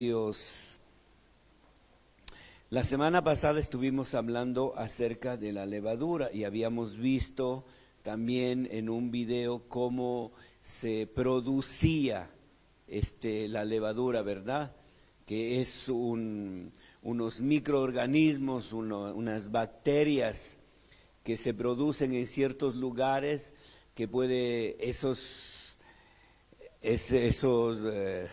Dios. La semana pasada estuvimos hablando acerca de la levadura y habíamos visto también en un video cómo se producía la levadura, ¿verdad? Que es unos microorganismos, unas bacterias que se producen en ciertos lugares que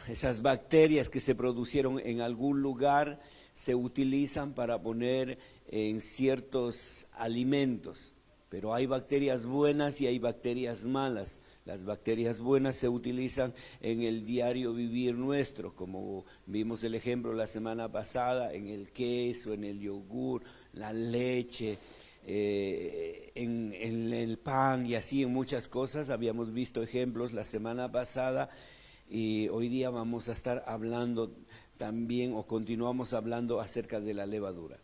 esas bacterias que se producieron en algún lugar se utilizan para poner en ciertos alimentos. Pero hay bacterias buenas y hay bacterias malas. Las bacterias buenas se utilizan en el diario vivir nuestro, como vimos el ejemplo la semana pasada, en el queso, en el yogur, la leche, en el pan y así en muchas cosas. Habíamos visto ejemplos la semana pasada y hoy día vamos a estar hablando también, o continuamos hablando acerca de la levadura.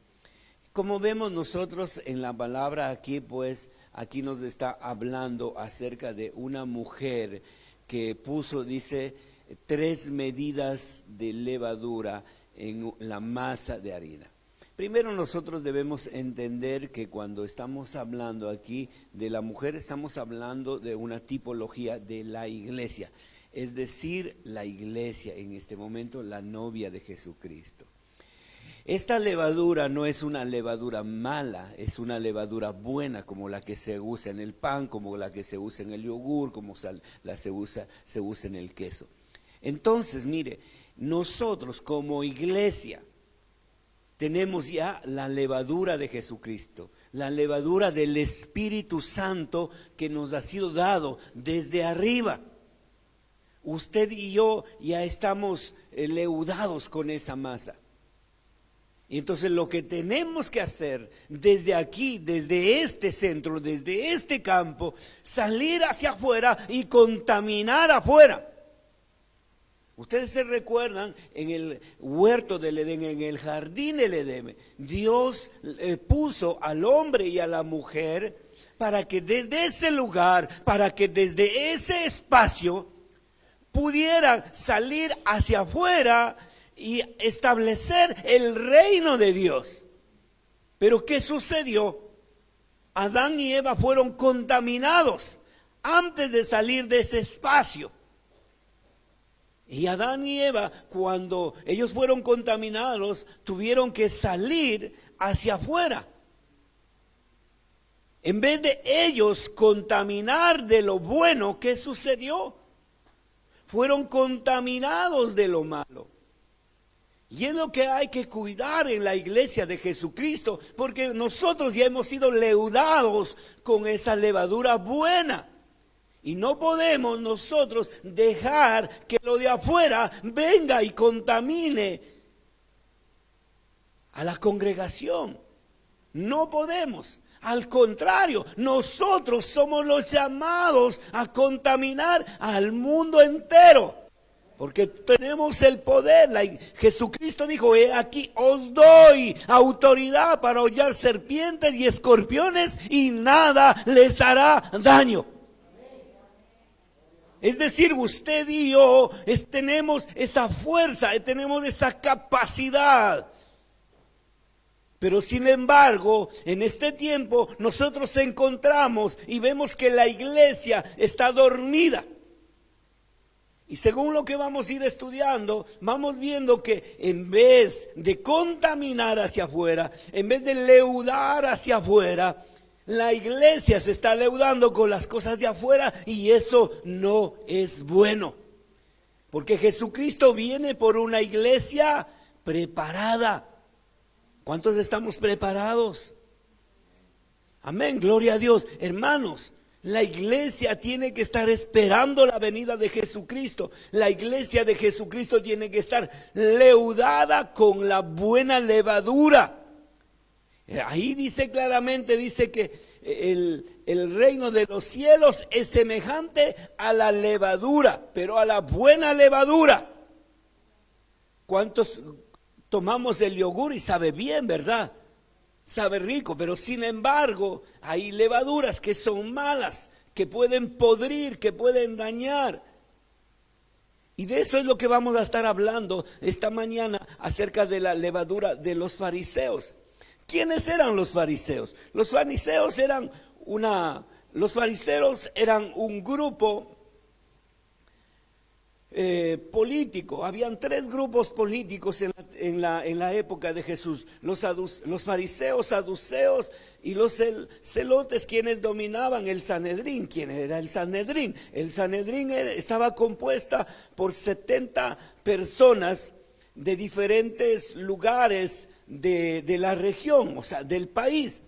Como vemos nosotros en la palabra aquí, pues aquí nos está hablando acerca de una mujer que puso, dice, 3 medidas de levadura en la masa de harina. Primero nosotros debemos entender que cuando estamos hablando aquí de la mujer, estamos hablando de una tipología de la iglesia, es decir, la iglesia en este momento, la novia de Jesucristo. Esta levadura no es una levadura mala, es una levadura buena, como la que se usa en el pan, como la que se usa en el yogur, como se usa en el queso. Entonces, mire, nosotros como iglesia tenemos ya la levadura de Jesucristo, la levadura del Espíritu Santo que nos ha sido dado desde arriba. Usted y yo ya estamos leudados con esa masa. Y entonces lo que tenemos que hacer desde aquí, desde este centro, desde este campo, salir hacia afuera y contaminar afuera. Ustedes se recuerdan en el huerto del Edén, en el jardín del Edén, Dios puso al hombre y a la mujer para que desde ese lugar, para que desde ese espacio pudieran salir hacia afuera y establecer el reino de Dios. Pero ¿qué sucedió? Adán y Eva fueron contaminados antes de salir de ese espacio. Y Adán y Eva, cuando ellos fueron contaminados, tuvieron que salir hacia afuera. En vez de ellos contaminar de lo bueno, ¿qué sucedió? Fueron contaminados de lo malo. Y es lo que hay que cuidar en la iglesia de Jesucristo, porque nosotros ya hemos sido leudados con esa levadura buena. Y no podemos nosotros dejar que lo de afuera venga y contamine a la congregación. No podemos. Al contrario, nosotros somos los llamados a contaminar al mundo entero. Porque tenemos el poder. Jesucristo dijo, aquí os doy autoridad para hollar serpientes y escorpiones y nada les hará daño. Es decir, usted y yo tenemos esa fuerza, tenemos esa capacidad. Pero sin embargo, en este tiempo nosotros encontramos y vemos que la iglesia está dormida. Y según lo que vamos a ir estudiando, vamos viendo que en vez de contaminar hacia afuera, en vez de leudar hacia afuera, la iglesia se está leudando con las cosas de afuera y eso no es bueno. Porque Jesucristo viene por una iglesia preparada. ¿Cuántos estamos preparados? Amén, gloria a Dios. Hermanos, la iglesia tiene que estar esperando la venida de Jesucristo. La iglesia de Jesucristo tiene que estar leudada con la buena levadura. Ahí dice claramente, dice que el reino de los cielos es semejante a la levadura, pero a la buena levadura. ¿Cuántos tomamos el yogur y sabe bien, verdad? Sabe rico, pero sin embargo hay levaduras que son malas, que pueden podrir, que pueden dañar. Y de eso es lo que vamos a estar hablando esta mañana, acerca de la levadura de los fariseos. ¿Quiénes eran los fariseos? Los fariseos eran un grupo político. Habían tres grupos políticos en la época de Jesús: los fariseos, saduceos y los celotes, quienes dominaban el Sanedrín. ¿Quién era el Sanedrín? El Sanedrín estaba compuesta por 70 personas de diferentes lugares de la región, o sea, del país.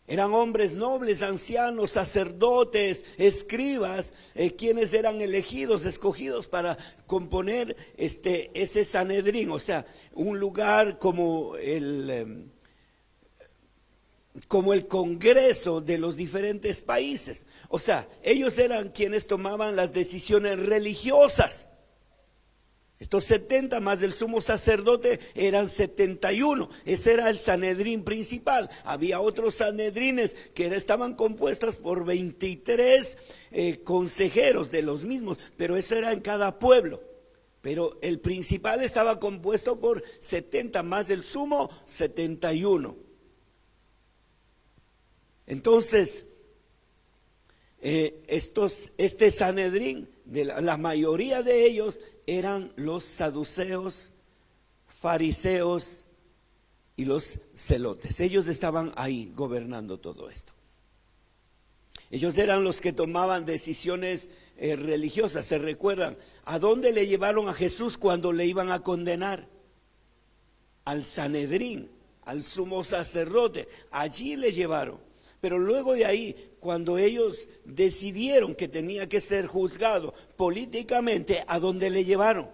Eran hombres nobles, ancianos, sacerdotes, escribas, quienes eran elegidos, escogidos para componer ese Sanedrín, o sea, un lugar como el Congreso de los diferentes países. O sea, ellos eran quienes tomaban las decisiones religiosas. Estos 70 más el sumo sacerdote eran 71. Ese era el Sanedrín principal. Había otros Sanedrines que estaban compuestos por 23 consejeros de los mismos, pero eso era en cada pueblo. Pero el principal estaba compuesto por 70 más el sumo, 71. Entonces, este Sanedrín, la mayoría de ellos eran los saduceos, fariseos y los celotes. Ellos estaban ahí gobernando todo esto. Ellos eran los que tomaban decisiones religiosas. ¿Se recuerdan a dónde le llevaron a Jesús cuando le iban a condenar? Al Sanedrín, al sumo sacerdote. Allí le llevaron. Pero luego de ahí, cuando ellos decidieron que tenía que ser juzgado políticamente, ¿a dónde le llevaron?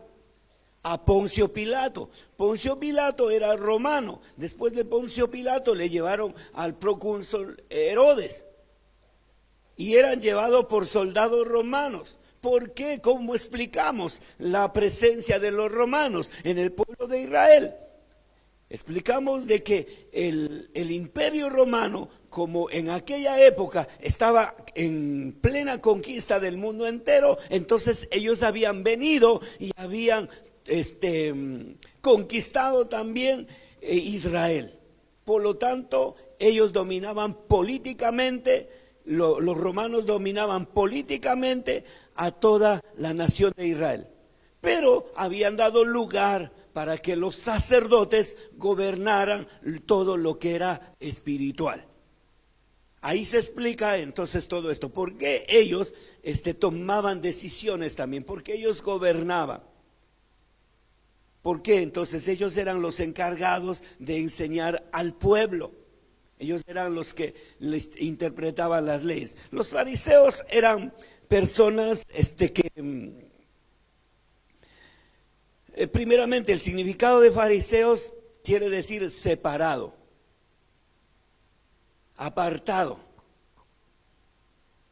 A Poncio Pilato. Poncio Pilato era romano. Después de Poncio Pilato le llevaron al procónsul Herodes. Y eran llevados por soldados romanos. ¿Por qué? ¿Cómo explicamos la presencia de los romanos en el pueblo de Israel? Explicamos de que el imperio romano, como en aquella época estaba en plena conquista del mundo entero, entonces ellos habían venido y habían conquistado también Israel. Por lo tanto, ellos dominaban políticamente, los romanos dominaban políticamente a toda la nación de Israel. Pero habían dado lugar para que los sacerdotes gobernaran todo lo que era espiritual. Ahí se explica entonces todo esto. ¿Por qué ellos tomaban decisiones también? ¿Por qué ellos gobernaban? ¿Por qué? Entonces ellos eran los encargados de enseñar al pueblo. Ellos eran los que les interpretaban las leyes. Los fariseos eran personas que... primeramente, el significado de fariseos quiere decir separado, apartado.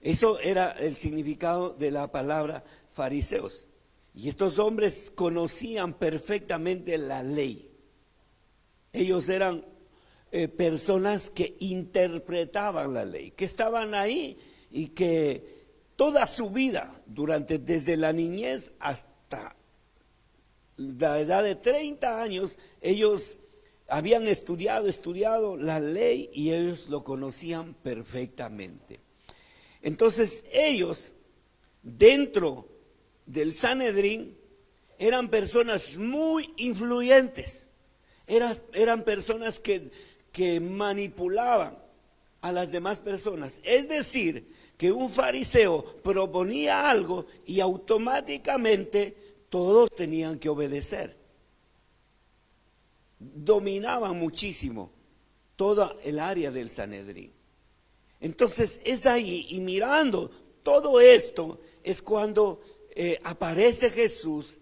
Eso era el significado de la palabra fariseos. Y estos hombres conocían perfectamente la ley. Ellos eran personas que interpretaban la ley, que estaban ahí y que toda su vida, desde la niñez hasta la edad de 30 años, ellos habían estudiado la ley y ellos lo conocían perfectamente. Entonces ellos, dentro del Sanedrín, eran personas muy influyentes, eran personas que manipulaban a las demás personas. Es decir, que un fariseo proponía algo y automáticamente todos tenían que obedecer. Dominaban muchísimo toda el área del Sanedrín. Entonces es ahí, y mirando todo esto, es cuando aparece Jesús,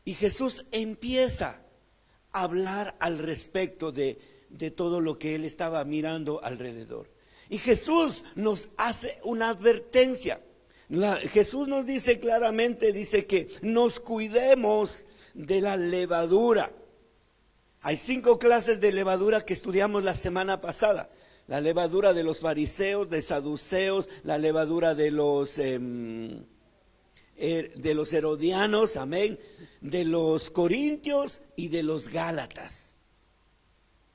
y Jesús empieza a hablar al respecto de todo lo que él estaba mirando alrededor. Y Jesús nos hace una advertencia. Jesús nos dice claramente, dice que nos cuidemos de la levadura. Hay 5 clases de levadura que estudiamos la semana pasada. La levadura de los fariseos, de saduceos, la levadura de los de los herodianos, amén, de los corintios y de los gálatas.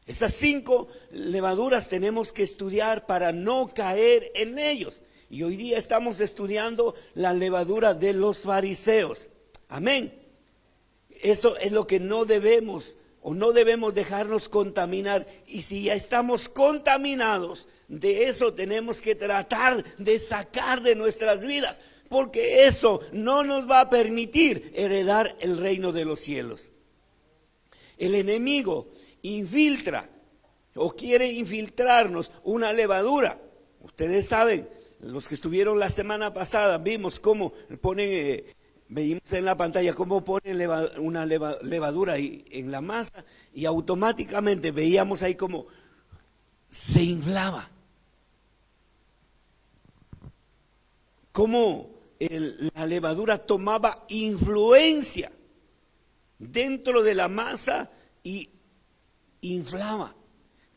Esas 5 levaduras tenemos que estudiar para no caer en ellos. Y hoy día estamos estudiando la levadura de los fariseos. Amén. Eso es lo que no debemos dejarnos contaminar. Y si ya estamos contaminados, de eso tenemos que tratar de sacar de nuestras vidas, porque eso no nos va a permitir heredar el reino de los cielos. El enemigo infiltra o quiere infiltrarnos una levadura. Ustedes saben, los que estuvieron la semana pasada, vimos cómo ponen, veíamos en la pantalla cómo ponen una levadura ahí en la masa, y automáticamente veíamos ahí cómo se inflaba. Cómo la levadura tomaba influencia dentro de la masa y inflama.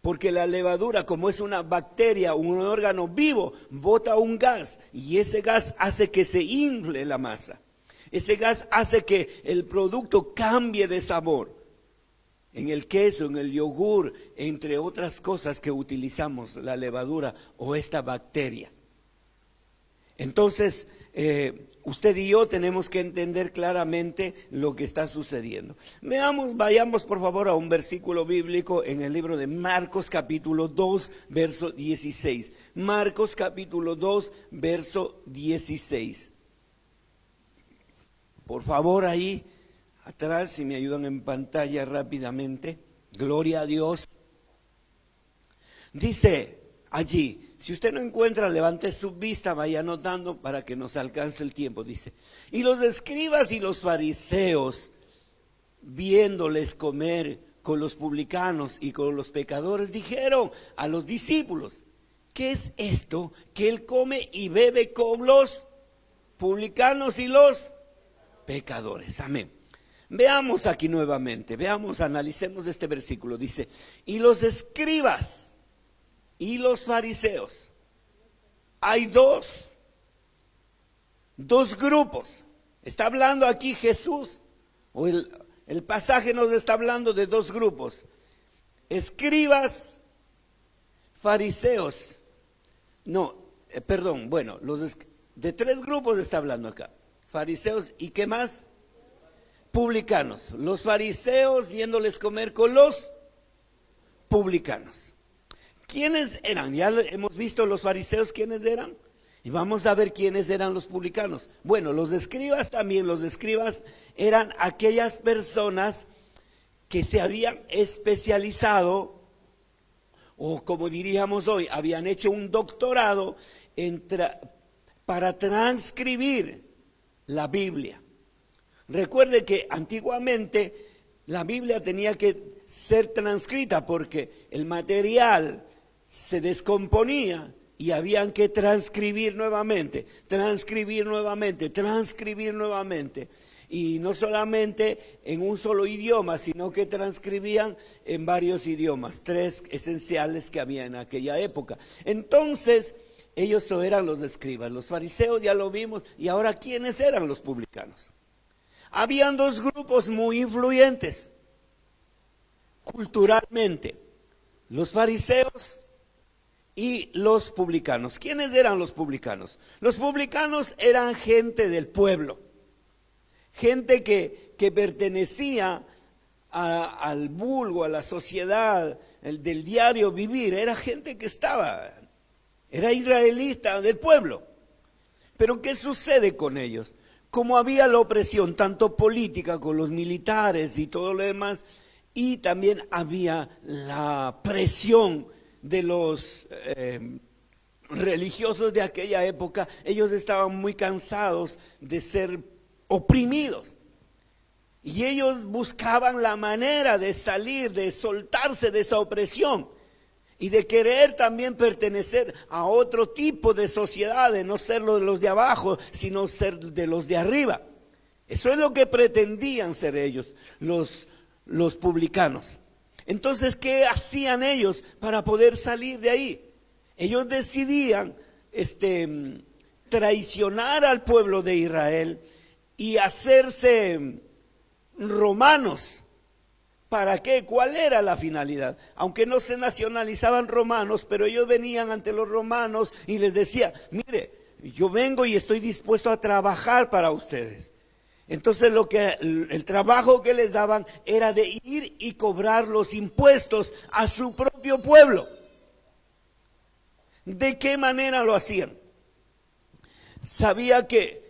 Porque la levadura, como es una bacteria, un órgano vivo, bota un gas, y ese gas hace que se infle la masa. Ese gas hace que el producto cambie de sabor. En el queso, en el yogur, entre otras cosas que utilizamos la levadura o esta bacteria. Entonces, usted y yo tenemos que entender claramente lo que está sucediendo. Vayamos por favor a un versículo bíblico en el libro de Marcos capítulo 2, verso 16. Marcos capítulo 2, verso 16. Por favor, ahí atrás, si me ayudan en pantalla rápidamente. Gloria a Dios. Dice allí, si usted no encuentra, levante su vista, vaya anotando para que nos alcance el tiempo. Dice, y los escribas y los fariseos, viéndoles comer con los publicanos y con los pecadores, dijeron a los discípulos, ¿qué es esto que él come y bebe con los publicanos y los pecadores? Amén. Veamos aquí nuevamente, analicemos este versículo. Dice, y los escribas y los fariseos. Hay dos grupos. Está hablando aquí Jesús, o el pasaje nos está hablando de 2 grupos. Escribas, fariseos. De 3 grupos está hablando acá. Fariseos y ¿qué más? Publicanos. Los fariseos viéndoles comer con los publicanos. ¿Quiénes eran? Ya hemos visto los fariseos quiénes eran, y vamos a ver quiénes eran los publicanos. Bueno, los escribas también. Los escribas eran aquellas personas que se habían especializado, o como diríamos hoy, habían hecho un doctorado para transcribir la Biblia. Recuerde que antiguamente la Biblia tenía que ser transcrita porque el material se descomponía y habían que transcribir nuevamente. Y no solamente en un solo idioma, sino que transcribían en varios idiomas, 3 esenciales que había en aquella época. Entonces, ellos eran los escribas. Los fariseos ya lo vimos. Y ahora, ¿quiénes eran los publicanos? Habían 2 grupos muy influyentes culturalmente: los fariseos y los publicanos. ¿Quiénes eran los publicanos? Los publicanos eran gente del pueblo, gente que pertenecía al vulgo, a la sociedad del diario vivir. Era gente que era israelita del pueblo. Pero ¿qué sucede con ellos? Como había la opresión, tanto política con los militares y todo lo demás, y también había la presión de los religiosos de aquella época. Ellos estaban muy cansados de ser oprimidos, y ellos buscaban la manera de salir, de soltarse de esa opresión y de querer también pertenecer a otro tipo de sociedad, de no ser los de abajo, sino ser de los de arriba. Eso es lo que pretendían ser ellos, los publicanos. Entonces, ¿qué hacían ellos para poder salir de ahí? Ellos decidían traicionar al pueblo de Israel y hacerse romanos. ¿Para qué? ¿Cuál era la finalidad? Aunque no se nacionalizaban romanos, pero ellos venían ante los romanos y les decía, mire, yo vengo y estoy dispuesto a trabajar para ustedes. Entonces el trabajo que les daban era de ir y cobrar los impuestos a su propio pueblo. ¿De qué manera lo hacían? Sabía que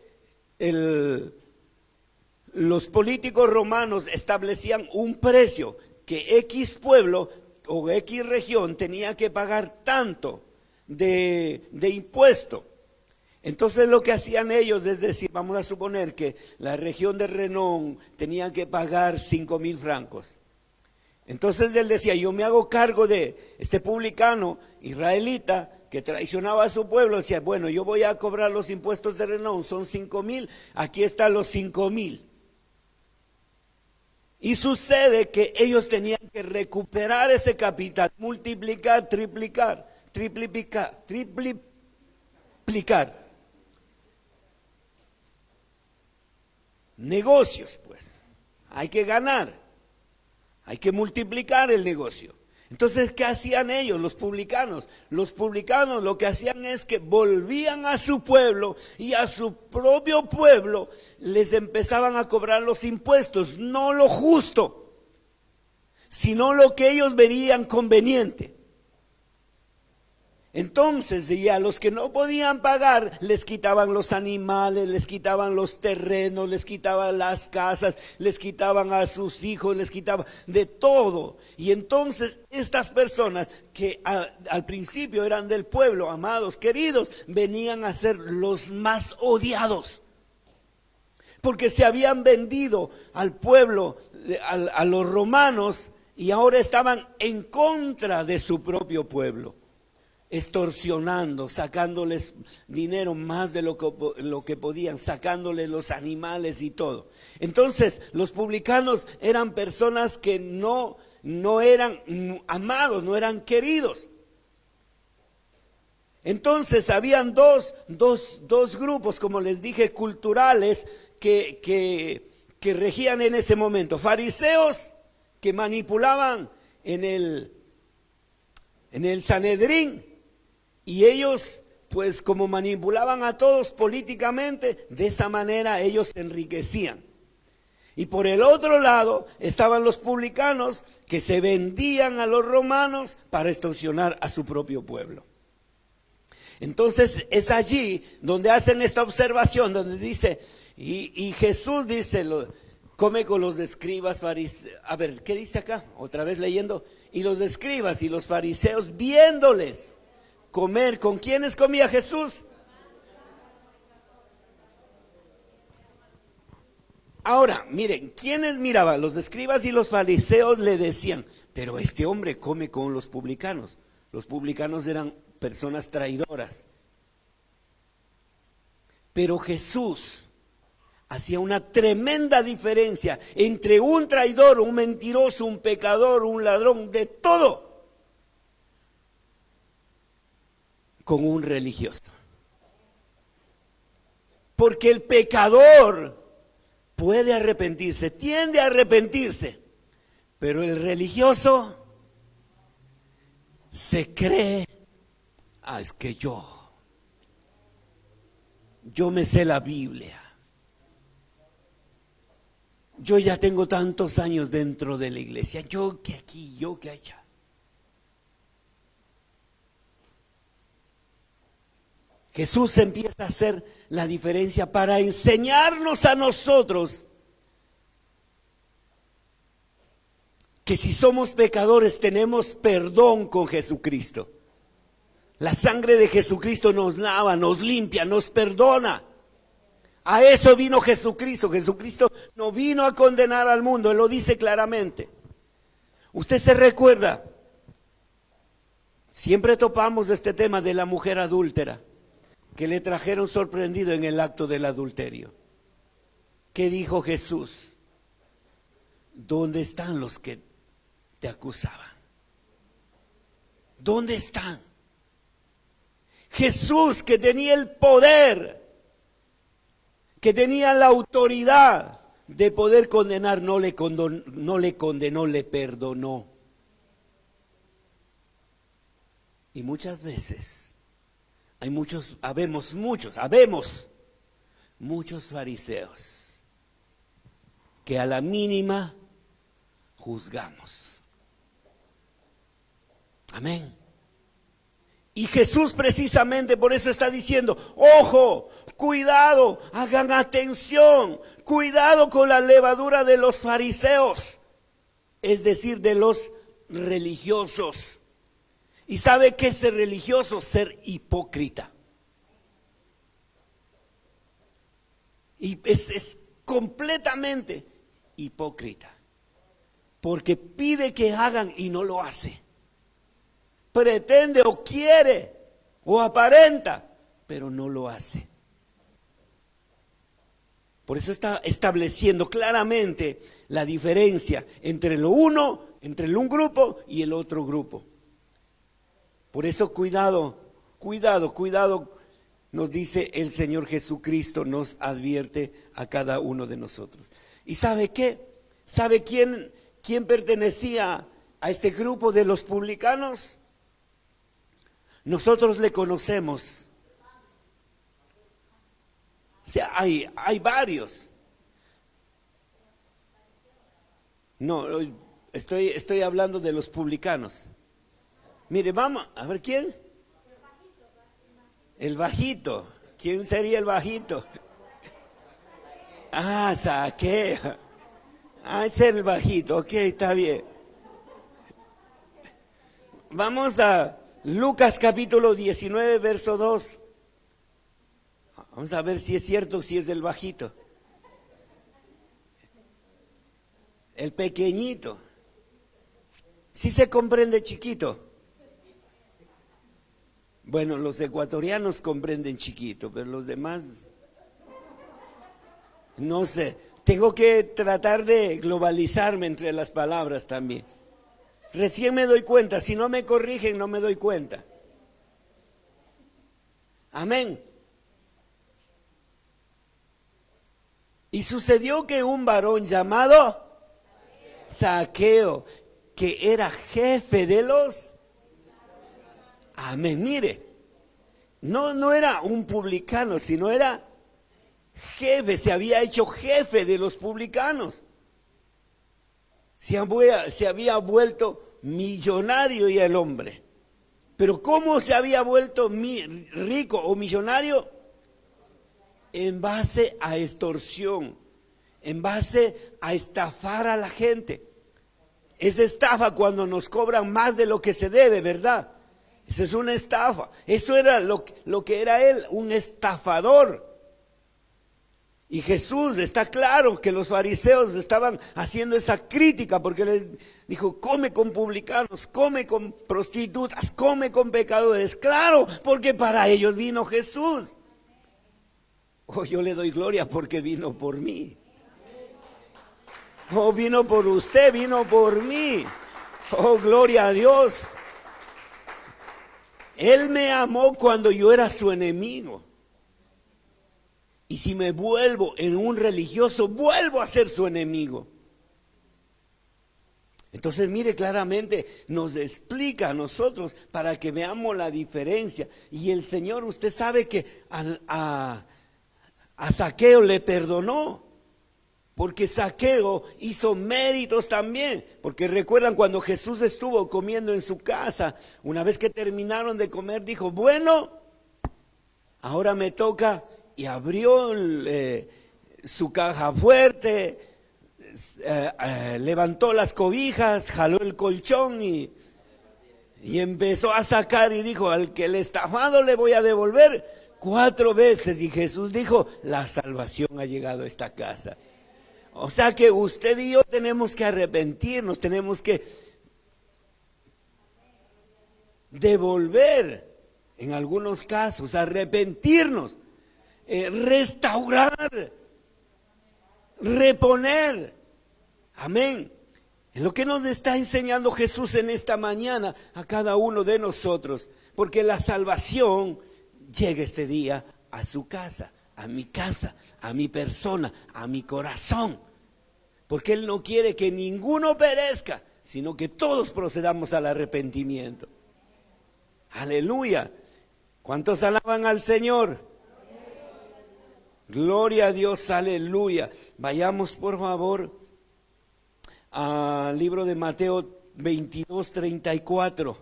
los políticos romanos establecían un precio que X pueblo o X región tenía que pagar tanto de impuesto. Entonces lo que hacían ellos es decir, vamos a suponer que la región de Renón tenía que pagar 5,000 francos. Entonces él decía, yo me hago cargo de este publicano israelita que traicionaba a su pueblo. Decía, bueno, yo voy a cobrar los impuestos de Renón, son 5,000, aquí están los 5,000. Y sucede que ellos tenían que recuperar ese capital, multiplicar, triplicar. Negocios, pues. Hay que ganar. Hay que multiplicar el negocio. Entonces, ¿qué hacían ellos, los publicanos? Los publicanos lo que hacían es que volvían a su pueblo y a su propio pueblo les empezaban a cobrar los impuestos, no lo justo, sino lo que ellos verían conveniente. Entonces, y a los que no podían pagar, les quitaban los animales, les quitaban los terrenos, les quitaban las casas, les quitaban a sus hijos, les quitaban de todo. Y entonces estas personas que al principio eran del pueblo, amados, queridos, venían a ser los más odiados. Porque se habían vendido al pueblo, a los romanos, y ahora estaban en contra de su propio pueblo. Extorsionando, sacándoles dinero más de lo que podían, sacándoles los animales y todo. Entonces, los publicanos eran personas que no eran amados, no eran queridos. Entonces, habían dos grupos, como les dije, culturales que regían en ese momento. Fariseos que manipulaban en el Sanedrín. Y ellos, pues como manipulaban a todos políticamente, de esa manera ellos se enriquecían. Y por el otro lado estaban los publicanos que se vendían a los romanos para extorsionar a su propio pueblo. Entonces es allí donde hacen esta observación, donde dice, y Jesús dice, come con los escribas, fariseos. A ver, ¿qué dice acá? Otra vez leyendo. Y los escribas y los fariseos viéndoles comer. ¿Con quiénes comía Jesús? Ahora, miren, ¿quiénes miraban? Los escribas y los fariseos le decían, pero este hombre come con los publicanos. Los publicanos eran personas traidoras. Pero Jesús hacía una tremenda diferencia entre un traidor, un mentiroso, un pecador, un ladrón, de todo, con un religioso. Porque el pecador puede arrepentirse, tiende a arrepentirse, pero el religioso se cree, es que yo me sé la Biblia, yo ya tengo tantos años dentro de la iglesia, yo que aquí, yo que allá. Jesús empieza a hacer la diferencia para enseñarnos a nosotros que si somos pecadores tenemos perdón con Jesucristo. La sangre de Jesucristo nos lava, nos limpia, nos perdona. A eso vino Jesucristo. Jesucristo no vino a condenar al mundo, Él lo dice claramente. Usted se recuerda, siempre topamos este tema de la mujer adúltera, que le trajeron sorprendido en el acto del adulterio. ¿Qué dijo Jesús? ¿Dónde están los que te acusaban? ¿Dónde están? Jesús, que tenía el poder que tenía la autoridad de poder condenar, no le condenó, le perdonó. Y muchas veces habemos muchos fariseos que a la mínima juzgamos. Amén. Y Jesús precisamente por eso está diciendo, ojo, cuidado, hagan atención, cuidado con la levadura de los fariseos, es decir, de los religiosos. ¿Y sabe qué es ser religioso? Ser hipócrita. Y es completamente hipócrita, porque pide que hagan y no lo hace. Pretende o quiere o aparenta, pero no lo hace. Por eso está estableciendo claramente la diferencia entre un grupo y el otro grupo. Por eso cuidado, nos dice el Señor Jesucristo, nos advierte a cada uno de nosotros. ¿Y sabe qué? ¿Sabe quién pertenecía a este grupo de los publicanos? Nosotros le conocemos. O sea, hay varios. No, estoy hablando de los publicanos. Mire, vamos, a ver, ¿quién? El bajito. ¿Quién sería el bajito? Ah, Zaqueo. Ah, ese es el bajito, ok, está bien. Vamos a Lucas capítulo 19, verso 2. Vamos a ver si es cierto, si es el bajito. El pequeñito. Sí se comprende chiquito. Bueno, los ecuatorianos comprenden chiquito, pero los demás, no sé. Tengo que tratar de globalizarme entre las palabras también. Recién me doy cuenta, si no me corrigen no me doy cuenta. Amén. Y sucedió que un varón llamado Zaqueo, que era jefe de los... Amén, mire, no era un publicano, sino era jefe, se había hecho jefe de los publicanos. Se había vuelto millonario ya el hombre. Pero ¿cómo se había vuelto rico o millonario? En base a extorsión, en base a estafar a la gente. Es estafa cuando nos cobran más de lo que se debe, ¿verdad? Eso es una estafa. Eso era lo que era él, un estafador. Y Jesús, está claro que los fariseos estaban haciendo esa crítica porque les dijo, come con publicanos, come con prostitutas, come con pecadores. Claro, porque para ellos vino Jesús. Oh, yo le doy gloria porque vino por mí. Oh, vino por usted, vino por mí. Oh, gloria a Dios. Él me amó cuando yo era su enemigo. Y si me vuelvo en un religioso, vuelvo a ser su enemigo. Entonces, mire, claramente nos explica a nosotros para que veamos la diferencia. Y el Señor, usted sabe que a Zaqueo le perdonó. Porque Zaqueo hizo méritos también. Porque recuerdan cuando Jesús estuvo comiendo en su casa, una vez que terminaron de comer, dijo, bueno, ahora me toca... Y abrió su caja fuerte, levantó las cobijas, jaló el colchón y empezó a sacar y dijo, al que el estafado le voy a devolver 4 veces. Y Jesús dijo, la salvación ha llegado a esta casa. O sea que usted y yo tenemos que arrepentirnos, tenemos que devolver, en algunos casos, arrepentirnos. Restaurar, reponer. Amén. Es lo que nos está enseñando Jesús en esta mañana a cada uno de nosotros. Porque la salvación llega este día a su casa, a mi casa, a mi persona, a mi corazón. Porque Él no quiere que ninguno perezca, sino que todos procedamos al arrepentimiento. Aleluya. ¿Cuántos alaban al Señor? Gloria a Dios, aleluya. Vayamos por favor al libro de Mateo 22:34.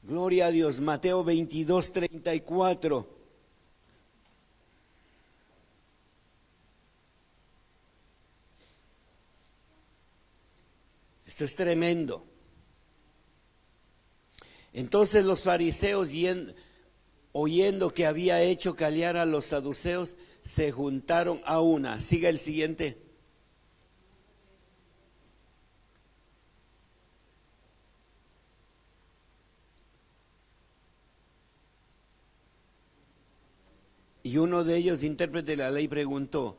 Gloria a Dios, Mateo 22:34. Esto es tremendo. Entonces los fariseos, oyendo que había hecho callar a los saduceos, se juntaron a una. Siga el siguiente. Y uno de ellos, intérprete de la ley, preguntó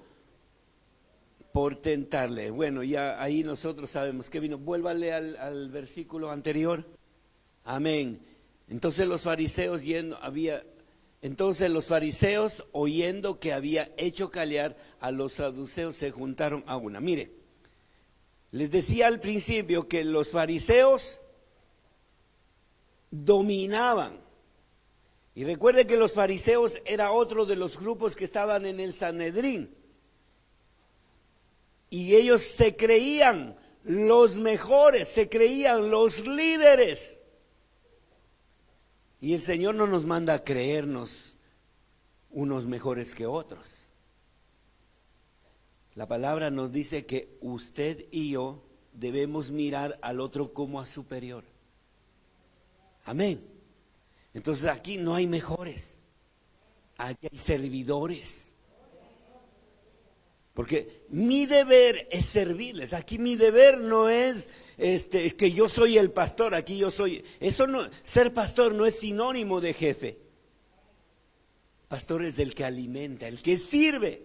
por tentarle. Bueno, ya ahí nosotros sabemos que vino. Vuélvale al versículo anterior. Amén. Entonces los fariseos oyendo que había hecho callar a los saduceos, se juntaron a una. Mire, les decía al principio que los fariseos dominaban. Y recuerde que los fariseos era otro de los grupos que estaban en el Sanedrín. Y ellos se creían los mejores, se creían los líderes. Y el Señor no nos manda a creernos unos mejores que otros. La palabra nos dice que usted y yo debemos mirar al otro como a superior. Amén. Entonces aquí no hay mejores, aquí hay servidores. Porque mi deber es servirles. Aquí mi deber no es que yo soy el pastor, aquí yo soy. Eso no, ser pastor no es sinónimo de jefe. Pastor es el que alimenta, el que sirve.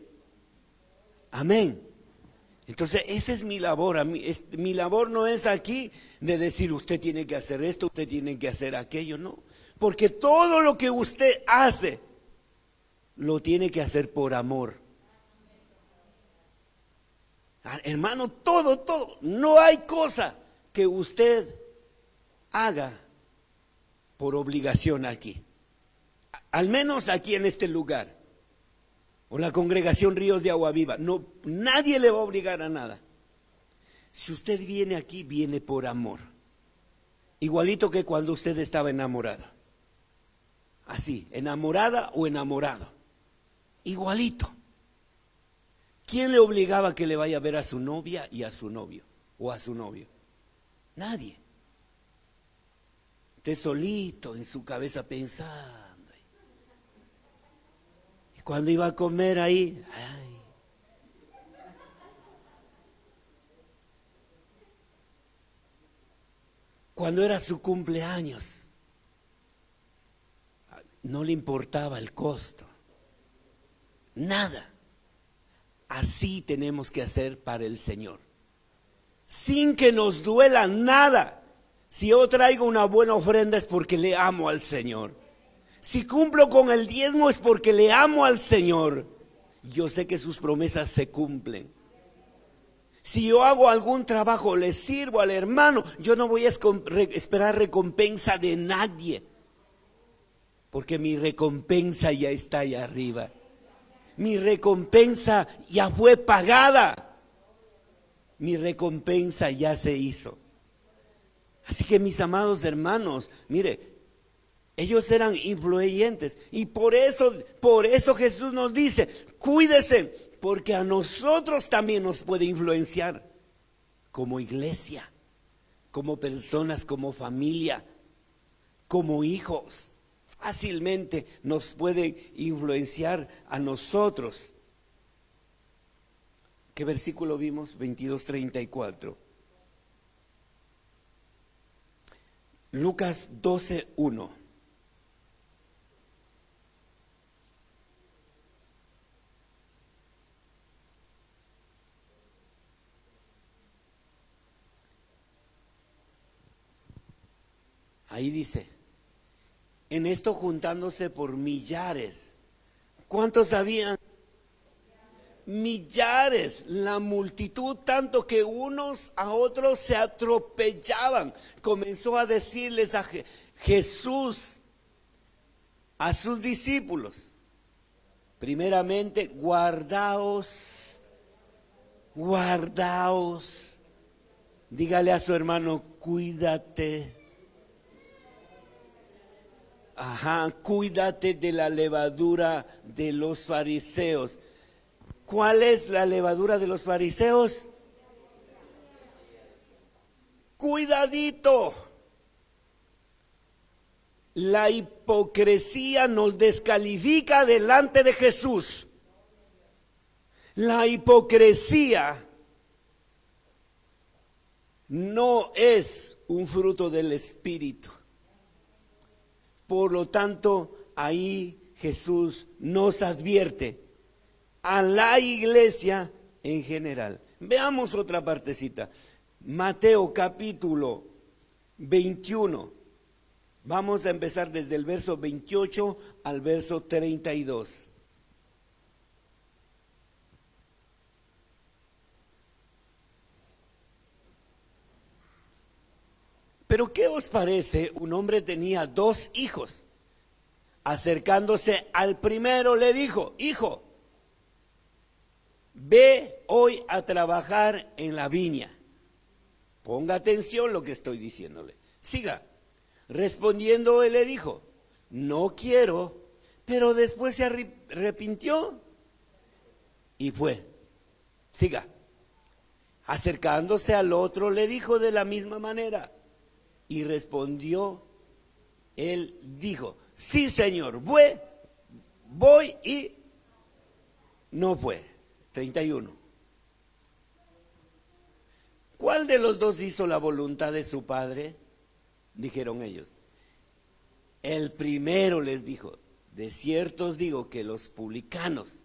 Amén. Entonces esa es mi labor. Mi labor no es aquí de decir usted tiene que hacer esto, usted tiene que hacer aquello, no. Porque todo lo que usted hace, lo tiene que hacer por amor. Hermano, todo, no hay cosa que usted haga por obligación aquí. Al menos aquí en este lugar. O la congregación Ríos de Agua Viva. No, nadie le va a obligar a nada. Si usted viene aquí, viene por amor. Igualito que cuando usted estaba enamorado. Así, enamorada o enamorado. Igualito. ¿Quién le obligaba a que le vaya a ver a su novia y a su novio? O a su novio. Nadie. Usted solito en su cabeza pensando. Y cuando iba a comer ahí, ay. Cuando era su cumpleaños, no le importaba el costo. Nada. Así tenemos que hacer para el Señor. Sin que nos duela nada. Si yo traigo una buena ofrenda es porque le amo al Señor. Si cumplo con el diezmo es porque le amo al Señor. Yo sé que sus promesas se cumplen. Si yo hago algún trabajo, le sirvo al hermano, yo no voy a esperar recompensa de nadie. Porque mi recompensa ya está allá arriba. Mi recompensa ya fue pagada. Mi recompensa ya se hizo. Así que mis amados hermanos, mire, ellos eran influyentes. Y por eso Jesús nos dice, cuídese, porque a nosotros también nos puede influenciar. Como iglesia, como personas, como familia, como hijos. Fácilmente nos puede influenciar a nosotros. ¿Qué versículo vimos? 22:34. Lucas 12:1. Ahí dice, en esto juntándose por millares. ¿Cuántos habían millares, la multitud, tanto que unos a otros se atropellaban. Comenzó a decirles a Jesús, a sus discípulos, primeramente, guardaos, dígale a su hermano, cuídate. Cuídate de la levadura de los fariseos. ¿Cuál es la levadura de los fariseos? Cuidadito. La hipocresía nos descalifica delante de Jesús. La hipocresía no es un fruto del Espíritu. Por lo tanto, ahí Jesús nos advierte a la iglesia en general. Veamos otra partecita. Mateo capítulo 21. Vamos a empezar desde el verso 28 al verso 32. Pero ¿qué os parece? Un hombre tenía 2 hijos. Acercándose al primero le dijo, hijo, ve hoy a trabajar en la viña. Ponga atención lo que estoy diciéndole. Siga. Respondiendo él le dijo, no quiero, pero después se arrepintió y fue. Siga. Acercándose al otro le dijo de la misma manera. Y respondió, él dijo, sí Señor, voy y no fue. 31. ¿Cuál de los 2 hizo la voluntad de su padre? Dijeron ellos. El primero les dijo, de cierto os digo que los publicanos,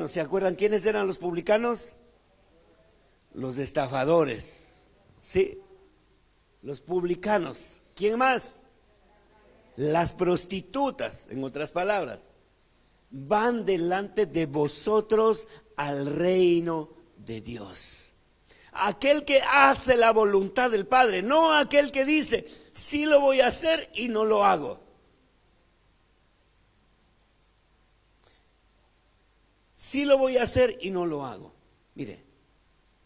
¿se acuerdan quiénes eran los publicanos? Los estafadores, ¿sí? Los publicanos. ¿Quién más? Las prostitutas, en otras palabras, van delante de vosotros al reino de Dios. Aquel que hace la voluntad del Padre, no aquel que dice, sí lo voy a hacer y no lo hago. Sí lo voy a hacer y no lo hago. Mire,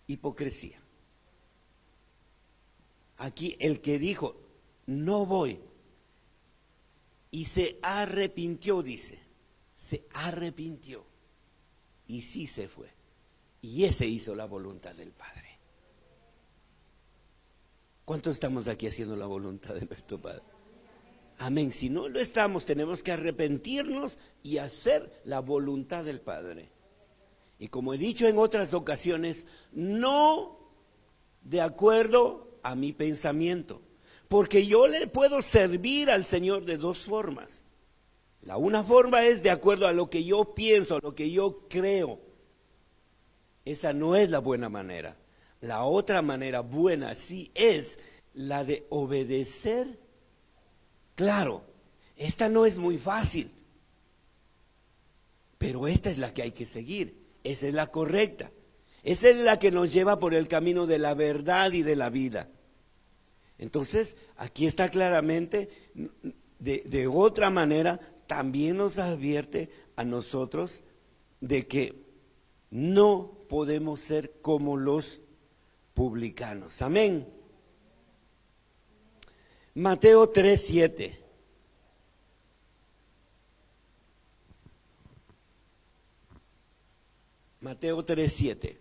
hipocresía. Aquí el que dijo, no voy, y se arrepintió, dice, se arrepintió, y sí se fue, y ese hizo la voluntad del Padre. ¿Cuántos estamos aquí haciendo la voluntad de nuestro Padre? Amén. Si no lo estamos, tenemos que arrepentirnos y hacer la voluntad del Padre. Y como he dicho en otras ocasiones, no de acuerdo a mi pensamiento, porque yo le puedo servir al Señor de 2 formas. La una forma es de acuerdo a lo que yo pienso, a lo que yo creo. Esa no es la buena manera. La otra manera buena sí es la de obedecer. Claro, esta no es muy fácil, pero esta es la que hay que seguir. Esa es la correcta. Esa es la que nos lleva por el camino de la verdad y de la vida. Entonces, aquí está claramente, de otra manera, también nos advierte a nosotros de que no podemos ser como los publicanos. Amén. Mateo 3:7. Mateo 3:7.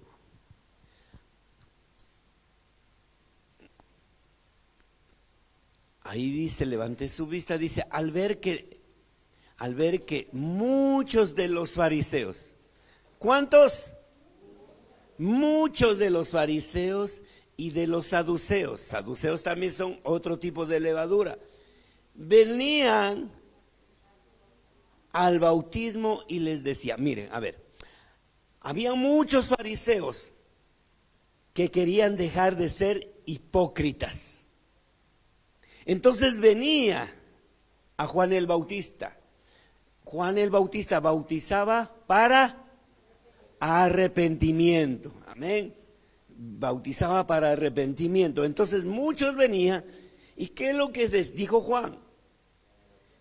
Ahí dice, levante su vista, dice, al ver que muchos de los fariseos, ¿cuántos? Muchos de los fariseos y de los saduceos también son otro tipo de levadura, venían al bautismo y les decía, miren, a ver, había muchos fariseos que querían dejar de ser hipócritas. Entonces venía a Juan el Bautista Juan el Bautista bautizaba para arrepentimiento. Amén. Bautizaba para arrepentimiento. Entonces muchos venían. ¿Y qué es lo que les dijo Juan?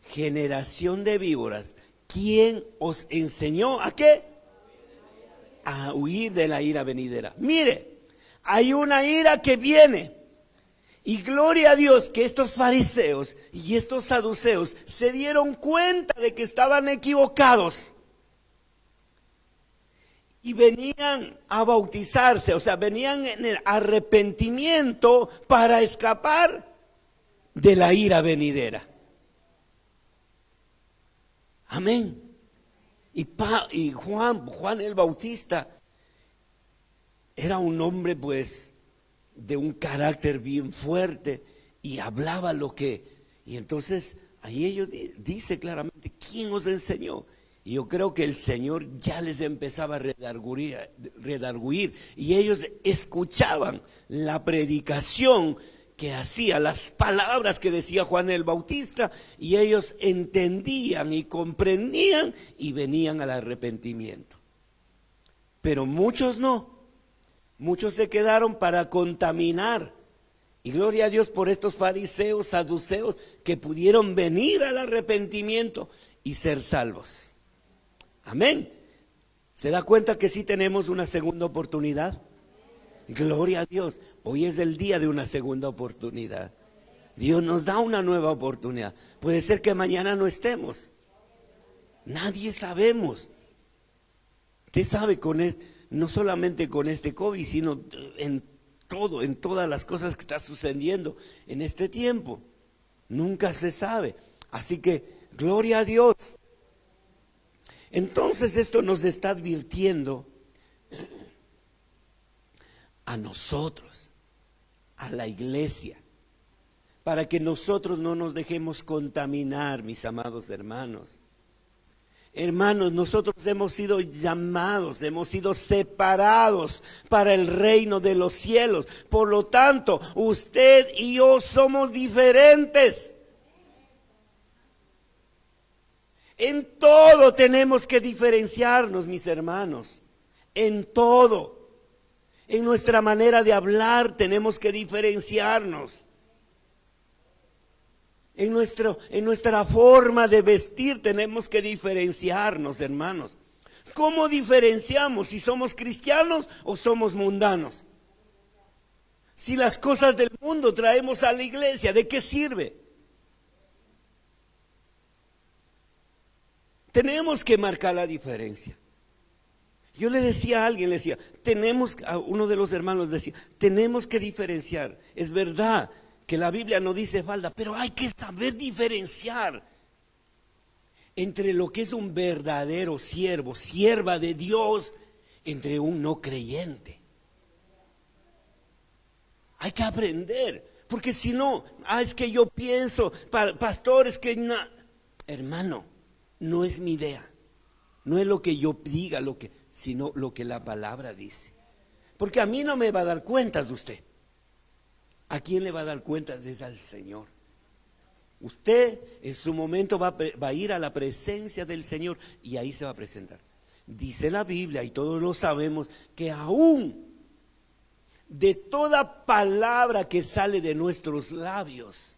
Generación de víboras. ¿Quién os enseñó a qué? A huir de la ira venidera. Mire, hay una ira que viene. Y gloria a Dios que estos fariseos y estos saduceos se dieron cuenta de que estaban equivocados. Y venían a bautizarse, o sea, venían en el arrepentimiento para escapar de la ira venidera. Amén. Y Juan el Bautista era un hombre pues de un carácter bien fuerte y hablaba y entonces ahí ellos dice claramente, ¿quién os enseñó? Y yo creo que el Señor ya les empezaba a redarguir y ellos escuchaban la predicación que hacía, las palabras que decía Juan el Bautista, y ellos entendían y comprendían y venían al arrepentimiento. Pero muchos no, muchos se quedaron para contaminar. Y gloria a Dios por estos fariseos, saduceos, que pudieron venir al arrepentimiento y ser salvos. Amén. ¿Se da cuenta que sí tenemos una segunda oportunidad? Gloria a Dios. Hoy es el día de una segunda oportunidad. Dios nos da una nueva oportunidad. Puede ser que mañana no estemos. Nadie sabemos. Usted sabe no solamente con este COVID, sino en todas las cosas que está sucediendo en este tiempo. Nunca se sabe. Así que, gloria a Dios. Entonces esto nos está advirtiendo a nosotros, a la iglesia, para que nosotros no nos dejemos contaminar, mis amados hermanos. Hermanos, nosotros hemos sido llamados, hemos sido separados para el reino de los cielos. Por lo tanto, usted y yo somos diferentes. En todo tenemos que diferenciarnos, mis hermanos. En todo. En nuestra manera de hablar tenemos que diferenciarnos. En nuestra forma de vestir tenemos que diferenciarnos, hermanos. ¿Cómo diferenciamos si somos cristianos o somos mundanos? Si las cosas del mundo traemos a la iglesia, ¿de qué sirve? Tenemos que marcar la diferencia. Yo le decía a alguien, a uno de los hermanos decía, tenemos que diferenciar. Es verdad que la Biblia no dice falda, pero hay que saber diferenciar entre lo que es un verdadero siervo, sierva de Dios, entre un no creyente. Hay que aprender, porque si no, es que yo pienso, pastor, es que no. Hermano, no es mi idea, no es lo que yo diga, sino lo que la palabra dice. Porque a mí no me va a dar cuentas de usted. ¿A quién le va a dar cuentas? Es al Señor. Usted en su momento va a ir a la presencia del Señor y ahí se va a presentar. Dice la Biblia, y todos lo sabemos, que aún de toda palabra que sale de nuestros labios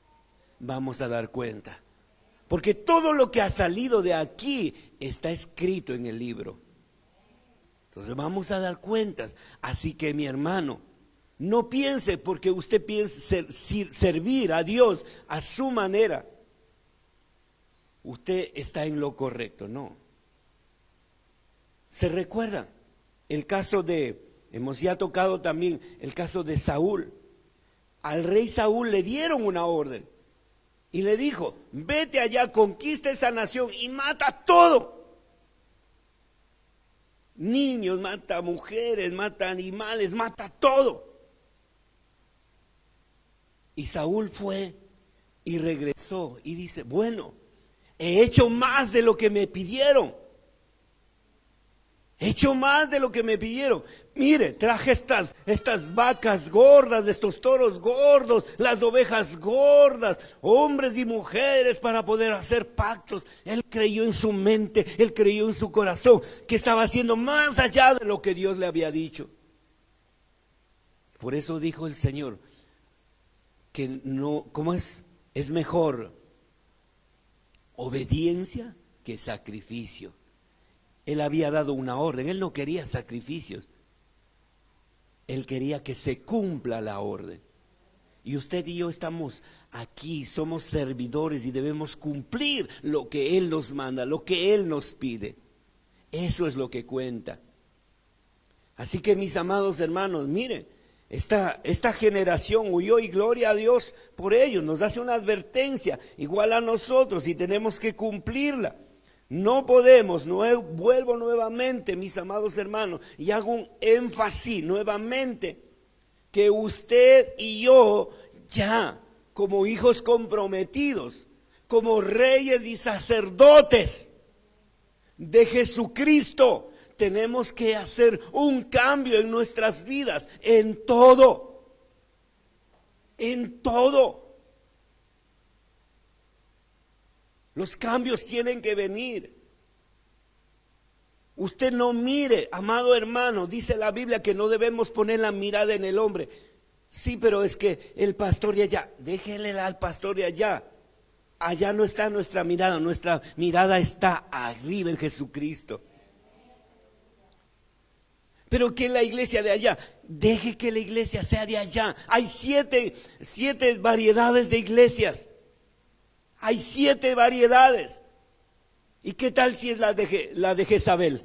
vamos a dar cuenta. Porque todo lo que ha salido de aquí está escrito en el libro. Entonces vamos a dar cuentas. Así que mi hermano, no piense porque usted piense servir a Dios a su manera, usted está en lo correcto. No. ¿Se recuerdan? El caso hemos ya tocado también el caso de Saúl. Al rey Saúl le dieron una orden. Y le dijo, vete allá, conquista esa nación y mata todo. Niños, mata mujeres, mata animales, mata todo. Y Saúl fue y regresó y dice, bueno, he hecho más de lo que me pidieron. He hecho más de lo que me pidieron. Mire, traje estas vacas gordas, estos toros gordos, las ovejas gordas, hombres y mujeres para poder hacer pactos. Él creyó en su mente, él creyó en su corazón, que estaba haciendo más allá de lo que Dios le había dicho. Por eso dijo el Señor que no, ¿cómo es? Es mejor obediencia que sacrificio. Él había dado una orden, él no quería sacrificios, él quería que se cumpla la orden. Y usted y yo estamos aquí, somos servidores y debemos cumplir lo que él nos manda, lo que él nos pide. Eso es lo que cuenta. Así que mis amados hermanos, miren, esta generación huyó y gloria a Dios por ellos, nos hace una advertencia igual a nosotros y tenemos que cumplirla. No podemos, vuelvo nuevamente, mis amados hermanos, y hago un énfasis nuevamente, que usted y yo ya, como hijos comprometidos, como reyes y sacerdotes de Jesucristo, tenemos que hacer un cambio en nuestras vidas, en todo, en todo. Los cambios tienen que venir. Usted no mire, amado hermano, dice la Biblia que no debemos poner la mirada en el hombre. Sí, pero es que el pastor de allá, déjele al pastor de allá. Allá no está nuestra mirada está arriba en Jesucristo. Pero que la iglesia de allá, deje que la iglesia sea de allá. Hay siete variedades de iglesias. Hay 7 variedades. ¿Y qué tal si es la de Jezabel?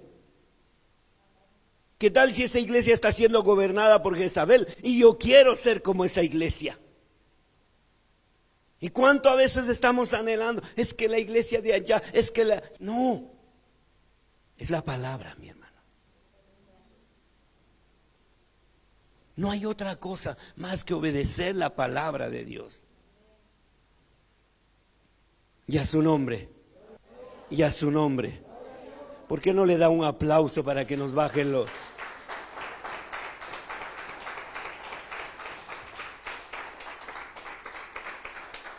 ¿Qué tal si esa iglesia está siendo gobernada por Jezabel? Y yo quiero ser como esa iglesia. ¿Y cuánto a veces estamos anhelando? Es que la iglesia de allá, es que la... No, es la palabra, mi hermano. No hay otra cosa más que obedecer la palabra de Dios. Y a su nombre, y a su nombre. ¿Por qué no le da un aplauso para que nos bajen los...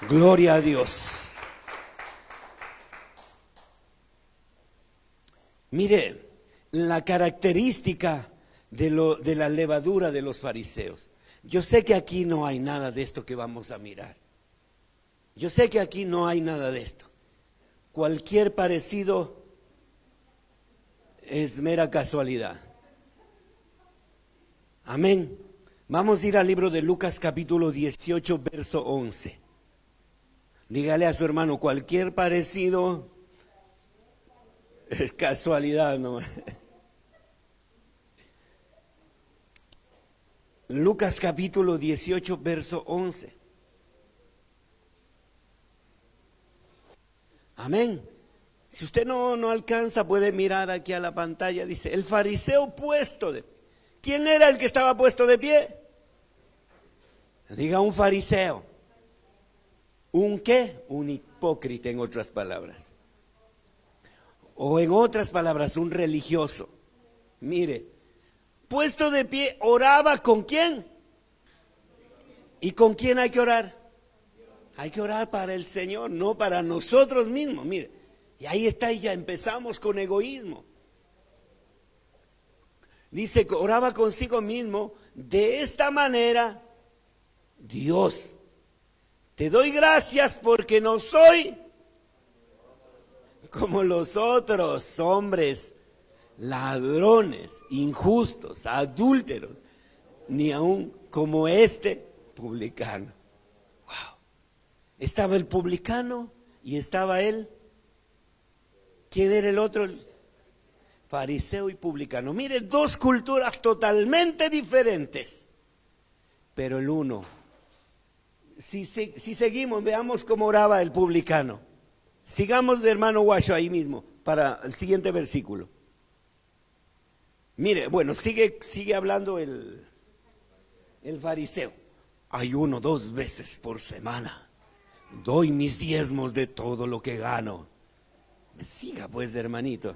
Gloria a Dios. Mire, la característica de la levadura de los fariseos. Yo sé que aquí no hay nada de esto que vamos a mirar. Yo sé que aquí no hay nada de esto. Cualquier parecido es mera casualidad. Amén. Vamos a ir al libro de Lucas capítulo 18, verso 11. Dígale a su hermano, cualquier parecido es casualidad, ¿no? Lucas capítulo 18, verso 11. Amén. Si usted no alcanza, puede mirar aquí a la pantalla. Dice, el fariseo puesto de pie. ¿Quién era el que estaba puesto de pie? Diga un fariseo. ¿Un qué? Un hipócrita, en otras palabras. O en otras palabras, un religioso. Mire, puesto de pie, oraba ¿con quién? ¿Y con quién hay que orar? Hay que orar para el Señor, no para nosotros mismos. Mire, y ahí está, y ya empezamos con egoísmo. Dice que oraba consigo mismo, de esta manera, Dios, te doy gracias porque no soy como los otros hombres, ladrones, injustos, adúlteros, ni aun como este publicano. Wow. Estaba el publicano y estaba él. ¿Quién era el otro? Fariseo y publicano. Mire, 2 culturas totalmente diferentes. Pero el uno, si seguimos, veamos cómo oraba el publicano. Sigamos de hermano Guacho ahí mismo, para el siguiente versículo. Mire, bueno, sigue hablando el fariseo. Ayuno 2 veces por semana. Doy mis diezmos de todo lo que gano. Siga pues, hermanito.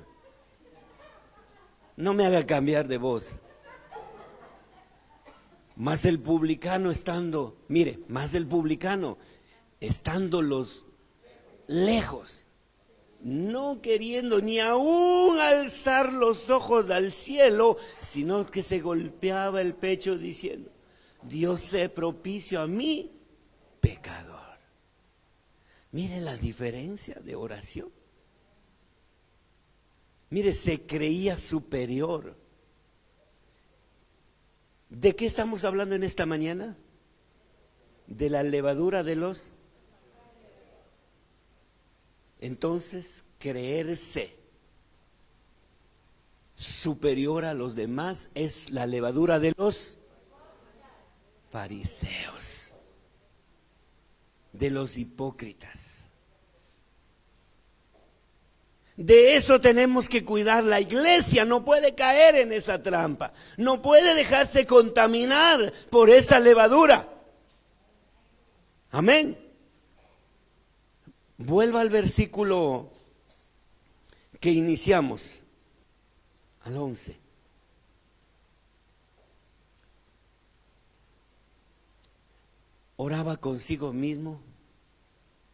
No me haga cambiar de voz. Más el publicano estando, mire, más el publicano estando los lejos, no queriendo ni aún alzar los ojos al cielo, sino que se golpeaba el pecho diciendo: Dios sé propicio a mí, pecador. Mire la diferencia de oración. Mire, se creía superior. ¿De qué estamos hablando en esta mañana? De la levadura de los... Entonces, creerse superior a los demás es la levadura de los fariseos, de los hipócritas. De eso tenemos que cuidar. La iglesia no puede caer en esa trampa, no puede dejarse contaminar por esa levadura. Amén. Vuelva al versículo que iniciamos, al 11. Oraba consigo mismo: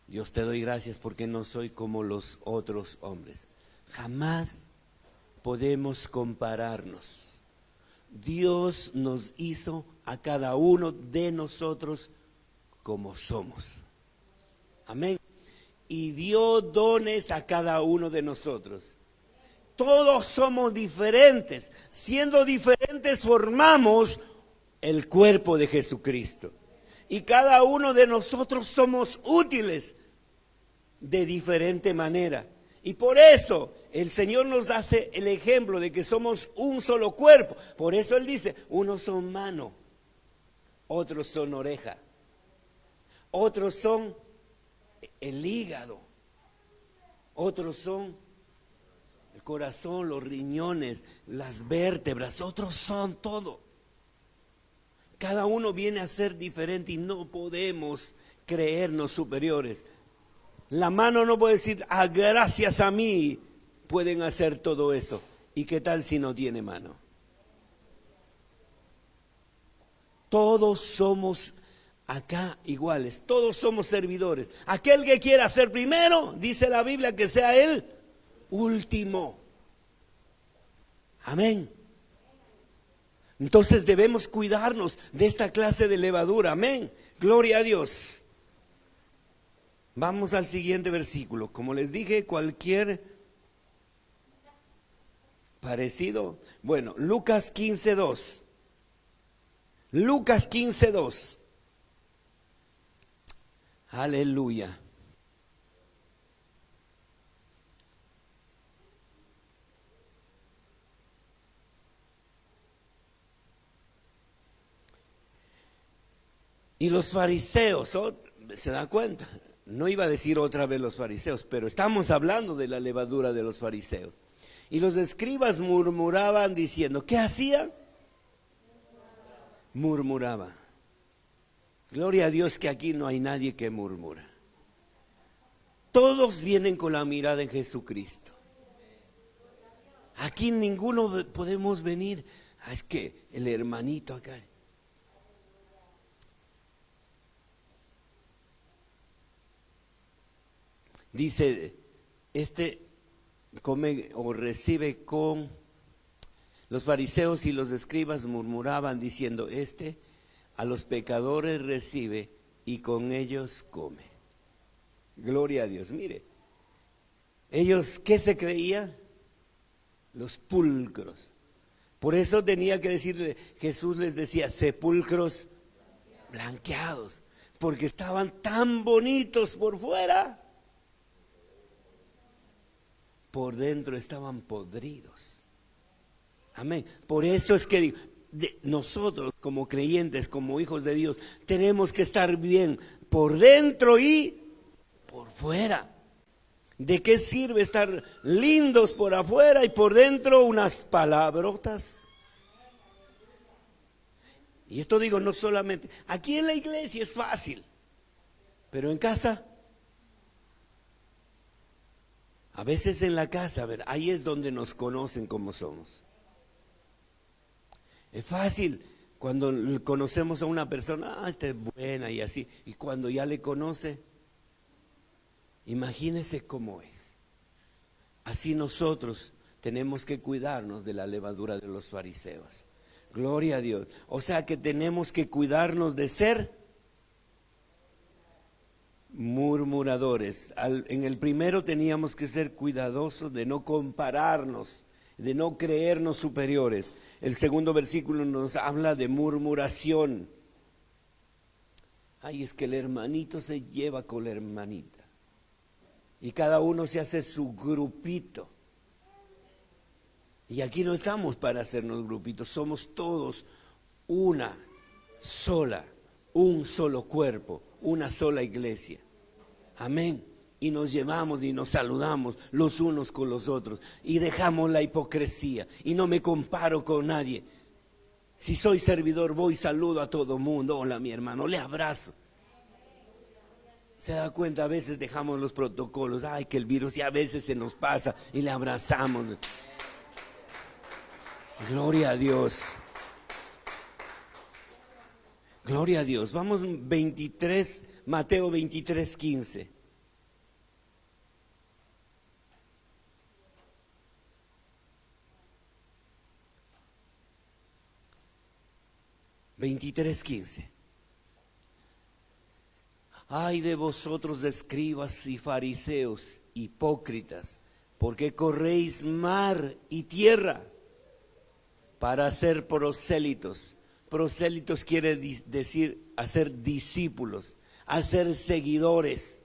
Dios, te doy gracias porque no soy como los otros hombres. Jamás podemos compararnos. Dios nos hizo a cada uno de nosotros como somos. Amén. Y dio dones a cada uno de nosotros. Todos somos diferentes. Siendo diferentes formamos el cuerpo de Jesucristo. Y cada uno de nosotros somos útiles de diferente manera. Y por eso el Señor nos hace el ejemplo de que somos un solo cuerpo. Por eso Él dice: unos son mano, otros son oreja, otros son el hígado, otros son el corazón, los riñones, las vértebras, otros son todo. Cada uno viene a ser diferente y no podemos creernos superiores. La mano no puede decir: gracias a mí pueden hacer todo eso. ¿Y qué tal si no tiene mano? Todos somos acá iguales, todos somos servidores. Aquel que quiera ser primero, dice la Biblia, que sea el último. Amén. Entonces debemos cuidarnos de esta clase de levadura. Amén. Gloria a Dios. Vamos al siguiente versículo. Como les dije, cualquier parecido. Bueno, Lucas 15:2. Lucas 15:2. Aleluya. Y los fariseos, ¿se da cuenta? No iba a decir otra vez los fariseos, pero estamos hablando de la levadura de los fariseos. Y los escribas murmuraban diciendo, ¿qué hacían? Murmuraba. Gloria a Dios que aquí no hay nadie que murmura. Todos vienen con la mirada en Jesucristo. Aquí ninguno podemos venir. Es que el hermanito acá. Dice, come o recibe con... Los fariseos y los escribas murmuraban diciendo, a los pecadores recibe y con ellos come. Gloria a Dios. Mire, ellos, ¿qué se creían? Los pulcros. Por eso tenía que decirle, Jesús les decía, sepulcros blanqueados, porque estaban tan bonitos por fuera, por dentro estaban podridos. Amén. Por eso es que digo, nosotros como creyentes, como hijos de Dios, tenemos que estar bien por dentro y por fuera. ¿De qué sirve estar lindos por afuera y por dentro unas palabrotas? Y esto digo no solamente, aquí en la iglesia es fácil, pero en casa, a veces en la casa, a ver, ahí es donde nos conocen como somos. Es fácil cuando conocemos a una persona, esta es buena y así, y cuando ya le conoce, imagínese cómo es. Así nosotros tenemos que cuidarnos de la levadura de los fariseos. Gloria a Dios. O sea que tenemos que cuidarnos de ser murmuradores. En el primero teníamos que ser cuidadosos de no compararnos, de no creernos superiores. El segundo versículo nos habla de murmuración. Ay, es que el hermanito se lleva con la hermanita. Y cada uno se hace su grupito. Y aquí no estamos para hacernos grupitos, somos todos una sola, un solo cuerpo, una sola iglesia. Amén. Y nos llevamos y nos saludamos los unos con los otros. Y dejamos la hipocresía. Y no me comparo con nadie. Si soy servidor, voy y saludo a todo mundo. Hola, mi hermano, le abrazo. Se da cuenta, a veces dejamos los protocolos. Ay, que el virus ya a veces se nos pasa y le abrazamos. Gloria a Dios. Gloria a Dios. Vamos 23, Mateo 23, 15. Ay de vosotros, escribas y fariseos, hipócritas, porque corréis mar y tierra para ser prosélitos. Prosélitos quiere decir hacer discípulos, hacer seguidores.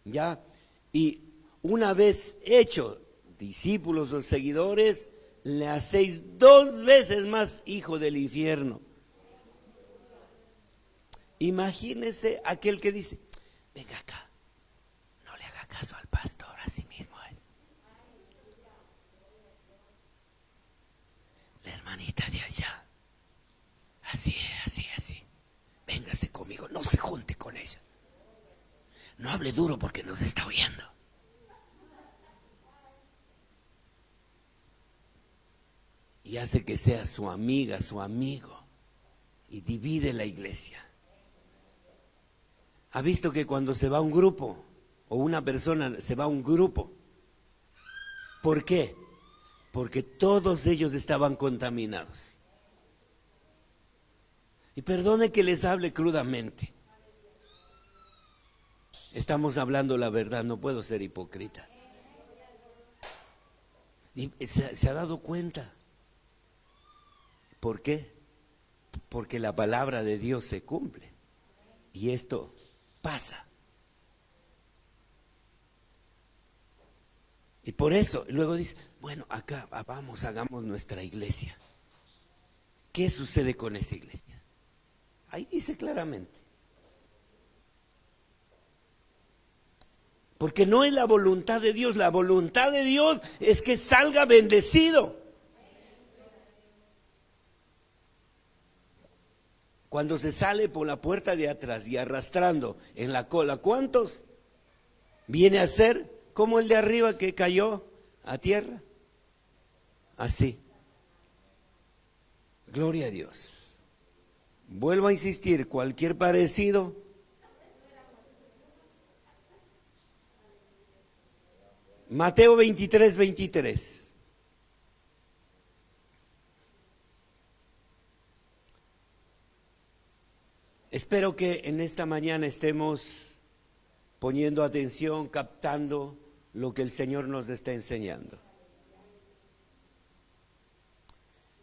¿Ya? Y una vez hecho discípulos o seguidores, le hacéis 2 veces más hijo del infierno. Imagínese aquel que dice, venga acá, no le haga caso al pastor, así mismo es. La hermanita de allá, así, véngase conmigo, no se junte con ella. No hable duro porque nos está oyendo. Y hace que sea su amiga, su amigo, y divide la iglesia. ¿Ha visto que cuando se va un grupo, o una persona se va a un grupo? ¿Por qué? Porque todos ellos estaban contaminados. Y perdone que les hable crudamente. Estamos hablando la verdad, no puedo ser hipócrita. Y se ha dado cuenta. ¿Por qué? Porque la palabra de Dios se cumple. Y esto pasa. Y por eso, luego dice, bueno, acá vamos, hagamos nuestra iglesia. ¿Qué sucede con esa iglesia? Ahí dice claramente. Porque no es la voluntad de Dios, la voluntad de Dios es que salga bendecido. Cuando se sale por la puerta de atrás y arrastrando en la cola, ¿cuántos? Viene a ser como el de arriba que cayó a tierra. Así. Gloria a Dios. Vuelvo a insistir, cualquier parecido. Mateo 23, 23. Espero que en esta mañana estemos poniendo atención, captando lo que el Señor nos está enseñando.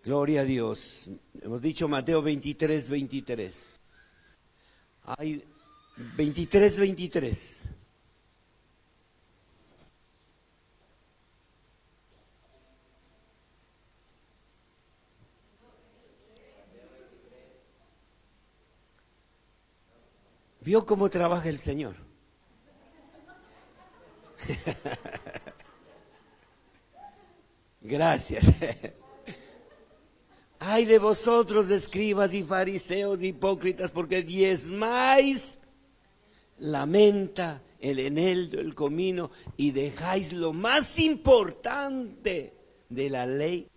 Gloria a Dios. Hemos dicho Mateo 23, 23. Hay 23, 23. ¿Vio cómo trabaja el Señor? Gracias. Ay de vosotros, escribas y fariseos, hipócritas, porque diezmáis la menta, el eneldo, el comino, y dejáis lo más importante de la ley,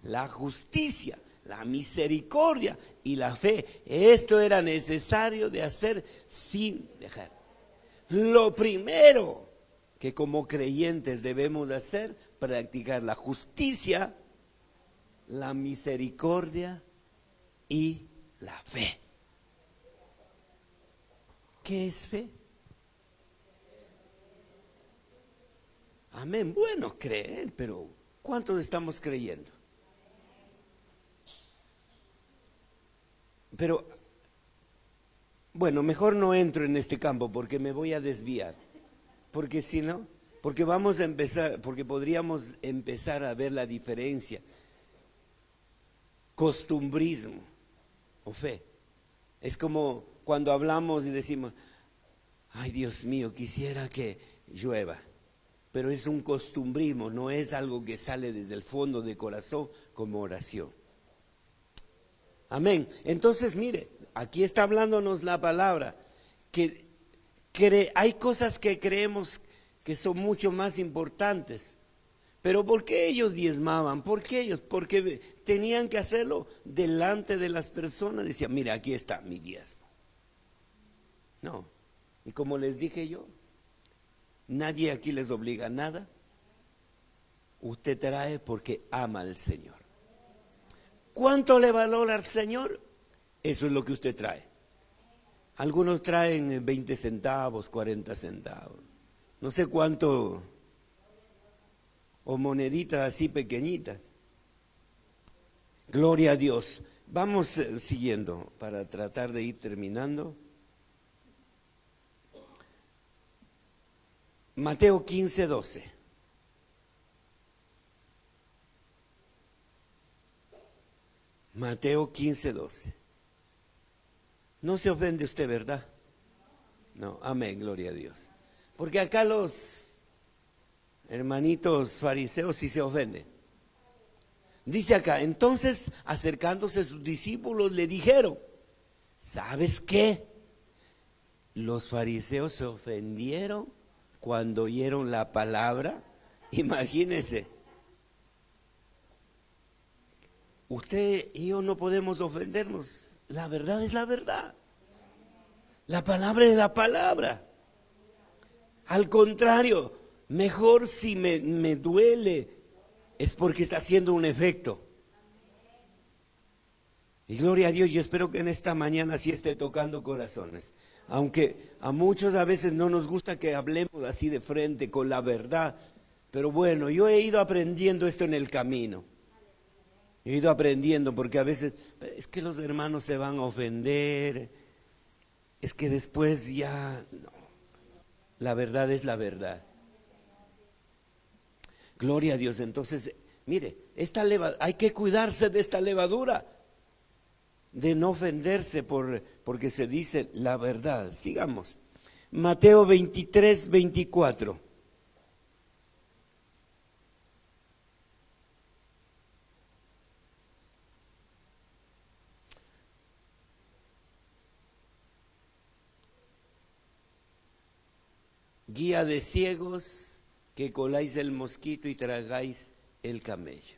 la justicia, la misericordia y la fe. Esto era necesario de hacer sin dejar. Lo primero que como creyentes debemos de hacer, practicar la justicia, la misericordia y la fe. ¿Qué es fe? Amén. Bueno, creer, pero ¿cuántos estamos creyendo? Pero, bueno, mejor no entro en este campo porque me voy a desviar. Porque si no, porque vamos a empezar, porque podríamos empezar a ver la diferencia. Costumbrismo o fe. Es como cuando hablamos y decimos, ay Dios mío, quisiera que llueva. Pero es un costumbrismo, no es algo que sale desde el fondo del corazón como oración. Amén. Entonces, mire, aquí está hablándonos la palabra, que hay cosas que creemos que son mucho más importantes. Pero ¿por qué ellos diezmaban? ¿Por qué ellos? Porque tenían que hacerlo delante de las personas. Decían, mira, aquí está mi diezmo. No. Y como les dije yo, nadie aquí les obliga a nada. Usted trae porque ama al Señor. ¿Cuánto le valora al Señor? Eso es lo que usted trae. Algunos traen 20 centavos, 40 centavos. No sé cuánto, o moneditas así pequeñitas. Gloria a Dios. Vamos siguiendo para tratar de ir terminando. Mateo 15:12. Mateo 15:12. No se ofende usted, ¿verdad? No, amén, gloria a Dios. Porque acá los hermanitos fariseos sí se ofenden. Dice acá, entonces acercándose sus discípulos le dijeron, ¿sabes qué? Los fariseos se ofendieron cuando oyeron la palabra. Imagínense. Usted y yo no podemos ofendernos. La verdad es la verdad. La palabra es la palabra. Al contrario, mejor si me duele, es porque está haciendo un efecto. Y gloria a Dios, yo espero que en esta mañana sí esté tocando corazones. Aunque a muchos a veces no nos gusta que hablemos así de frente con la verdad. Pero bueno, yo he ido aprendiendo esto en el camino. He ido aprendiendo porque a veces es que los hermanos se van a ofender, es que después ya no. La verdad es la verdad. Gloria a Dios. Entonces, mire, hay que cuidarse de esta levadura, de no ofenderse porque se dice la verdad. Sigamos. Mateo 23:24. Guía de ciegos, que coláis el mosquito y tragáis el camello.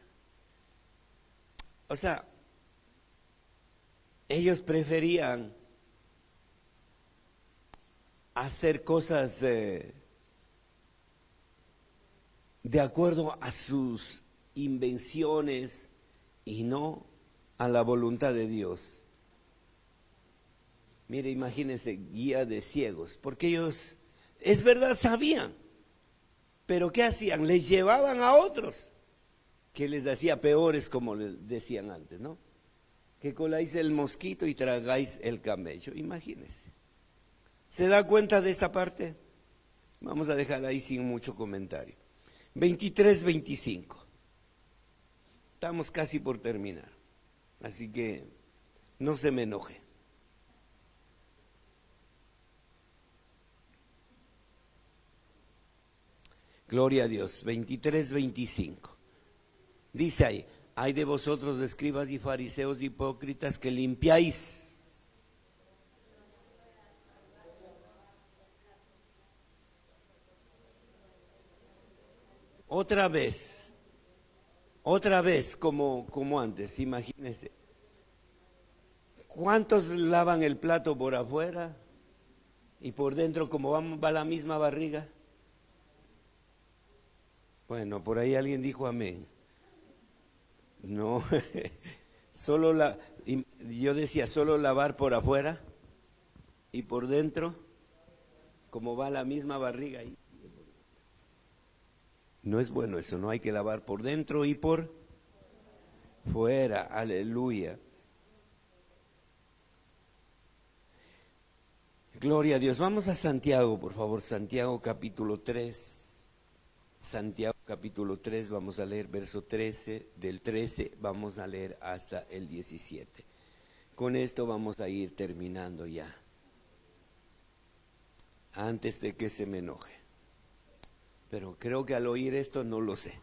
O sea, ellos preferían hacer cosas de acuerdo a sus invenciones y no a la voluntad de Dios. Mire, imagínense, guía de ciegos, porque ellos, es verdad, sabían, pero ¿qué hacían? Les llevaban a otros, que les hacía peores, como les decían antes, ¿no? Que coláis el mosquito y tragáis el camello, imagínense. ¿Se da cuenta de esa parte? Vamos a dejar ahí sin mucho comentario. 23:25. Estamos casi por terminar, así que no se me enoje. Gloria a Dios. 23:25. Dice ahí, hay de vosotros escribas y fariseos hipócritas que limpiáis otra vez como antes, imagínense. ¿Cuántos lavan el plato por afuera y por dentro como va la misma barriga? Bueno, por ahí alguien dijo amén. No, yo decía solo lavar por afuera y por dentro como va la misma barriga. No es bueno eso, no hay que lavar por dentro y por fuera. Aleluya. Gloria a Dios. Vamos a Santiago, por favor. Santiago capítulo 3. Santiago capítulo 3, vamos a leer verso 13. Del 13 vamos a leer hasta el 17. Con esto vamos a ir terminando ya. Antes de que se me enoje. Pero creo que al oír esto no lo sé.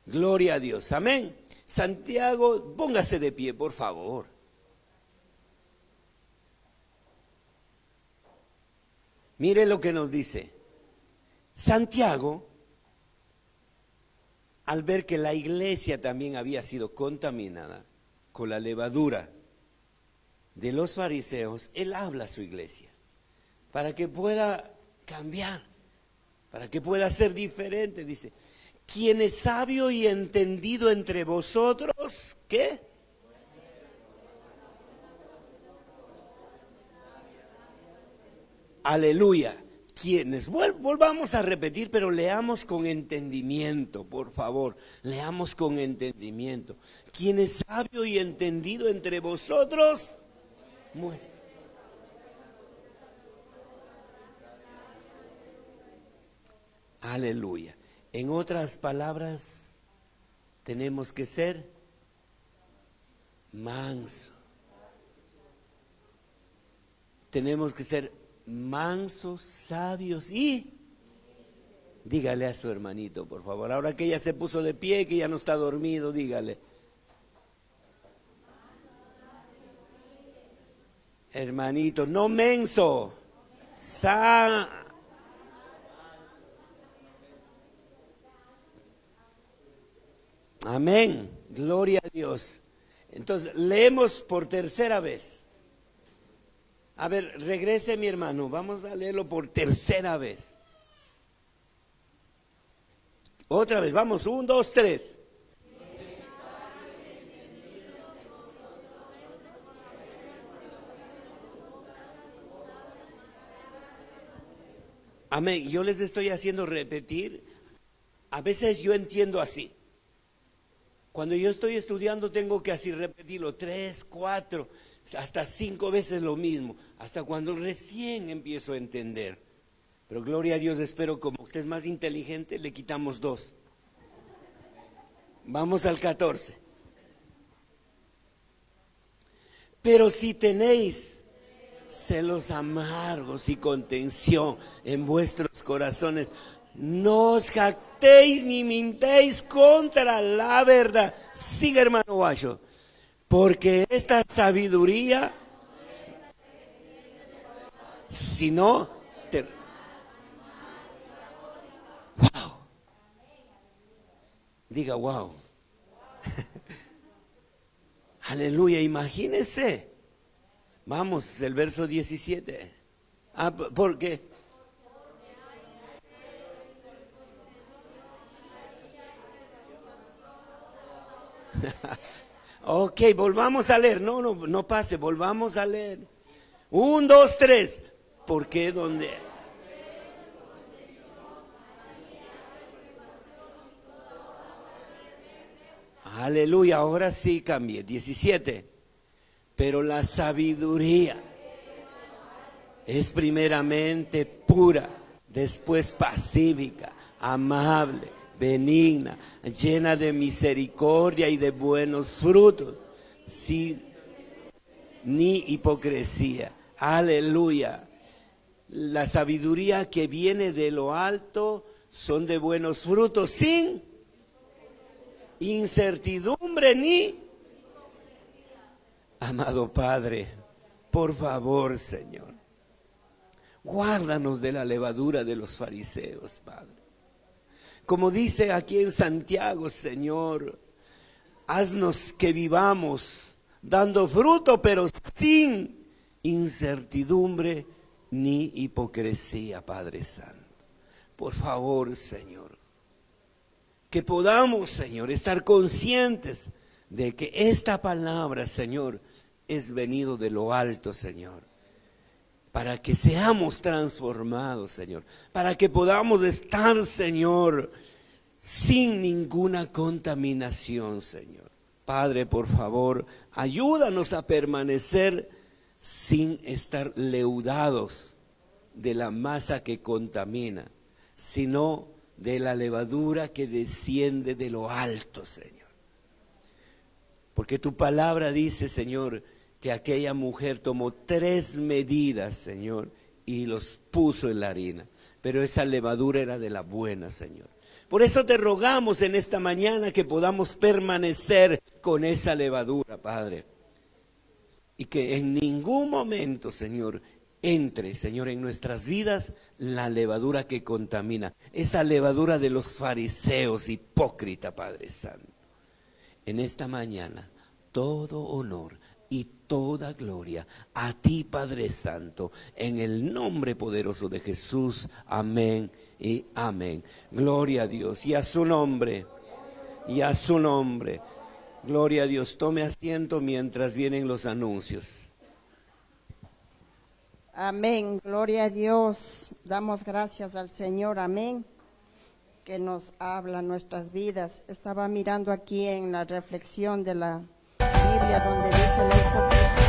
Gloria a Dios. Amén. Santiago, póngase de pie, por favor. Mire lo que nos dice. Santiago, al ver que la iglesia también había sido contaminada con la levadura de los fariseos, él habla a su iglesia para que pueda cambiar, para que pueda ser diferente. Dice, ¿quién es sabio y entendido entre vosotros? ¿Qué? Aleluya. ¿Quiénes? Volvamos a repetir, pero leamos con entendimiento, por favor. Leamos con entendimiento. ¿Quién es sabio y entendido entre vosotros? Aleluya. En otras palabras, tenemos que ser mansos. Tenemos que ser mansos, sabios y dígale a su hermanito, por favor, ahora que ella se puso de pie, que ya no está dormido, dígale, hermanito, no menso, amén, gloria a Dios. Entonces, leemos por tercera vez. A ver, regrese mi hermano, vamos a leerlo por tercera vez. Otra vez, vamos, 1, 2, 3. Amén, yo les estoy haciendo repetir. A veces yo entiendo así. Cuando yo estoy estudiando tengo que así repetirlo 3, 4, hasta 5 veces lo mismo, hasta cuando recién empiezo a entender. Pero gloria a Dios, espero como usted es más inteligente, le quitamos 2. Vamos al 14. Pero si tenéis celos amargos y contención en vuestros corazones, no os jactéis ni mintéis contra la verdad. Siga, hermano Guacho. Porque esta sabiduría, si no, wow. Diga wow. Aleluya, imagínese. Vamos, el verso 17. Porque ok, volvamos a leer. No pase, volvamos a leer. 1, 2, 3. Porque donde aleluya, ahora sí cambié. 17. Pero la sabiduría es primeramente pura, después pacífica, amable, benigna, llena de misericordia y de buenos frutos, sin ni hipocresía. Aleluya. La sabiduría que viene de lo alto son de buenos frutos, sin incertidumbre ni. Amado Padre, por favor, Señor, guárdanos de la levadura de los fariseos, Padre. Como dice aquí en Santiago, Señor, haznos que vivamos dando fruto, pero sin incertidumbre ni hipocresía, Padre Santo. Por favor, Señor, que podamos, Señor, estar conscientes de que esta palabra, Señor, es venido de lo alto, Señor, para que seamos transformados, Señor, para que podamos estar, Señor, sin ninguna contaminación, Señor. Padre, por favor, ayúdanos a permanecer sin estar leudados de la masa que contamina, sino de la levadura que desciende de lo alto, Señor. Porque tu palabra dice, Señor, que aquella mujer tomó 3 medidas, Señor, y los puso en la harina. Pero esa levadura era de la buena, Señor. Por eso te rogamos en esta mañana que podamos permanecer con esa levadura, Padre. Y que en ningún momento, Señor, entre, Señor, en nuestras vidas la levadura que contamina. Esa levadura de los fariseos hipócrita, Padre Santo. En esta mañana, todo honor y toda gloria a ti, Padre Santo, en el nombre poderoso de Jesús. Amén y amén. Gloria a Dios y a su nombre, y a su nombre. Gloria a Dios. Tome asiento mientras vienen los anuncios. Amén, gloria a Dios. Damos gracias al Señor, amén, que nos habla nuestras vidas. Estaba mirando aquí en la reflexión de la Biblia donde dice la hipocresía